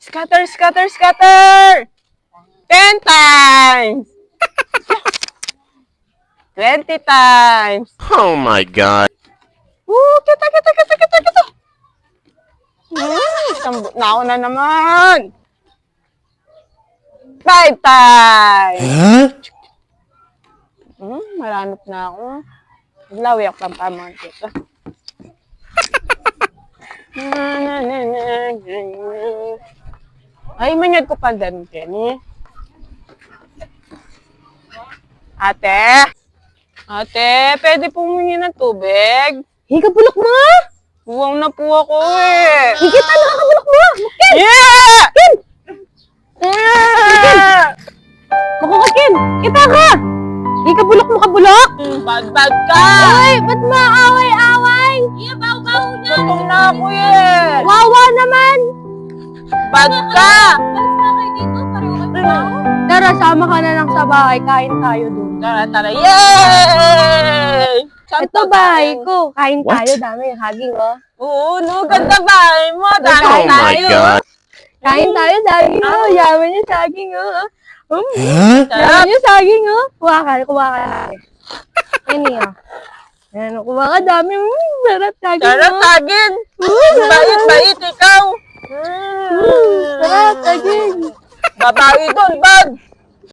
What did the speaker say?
Scatter, scatter, scatter! 10 times! 20 times! Oh my God. Kita! Isang na na naman! 5 times! Huh? Maranop na ako. Naglawi ako pang pamang dito. Ay, manyad ko pa din, Kenny. Ate? Ate, pwede pumungi ng tubig? Higa bulok mo nga! Buwang na po ako eh. Higit ano kakabulok mo! Ken! Yeah! Ken! Yeah! Makukakin! Kita ka! Higa bulok mo kabulok! Bad ka! Ay, ba't maaway-away? Iya, baw-baw na! Gutom na ako eh. Wawa naman! Bad ka! Alas na kayo dito, pareho kayo baw. Tara, sama ka na lang sa bahay. Kain tayo doon. Tara, tara. Yay! Saan Ito to bahay tayo? ko. Kain What? tayo. Dami yung haging, oh. Oo, no. Ganda bahay mo. Dami Oh my tayo. God. Kain tayo, saging, oh. Yaman yung saging, oh. Huh? Sarap. Yaman yung saging, oh. Kuha ka. Yan niya. Yan, kuha ka. Dami. Sarap saging, Sarap oh. tagin. Bait ikaw. Sarap saging. Babae doon, bag.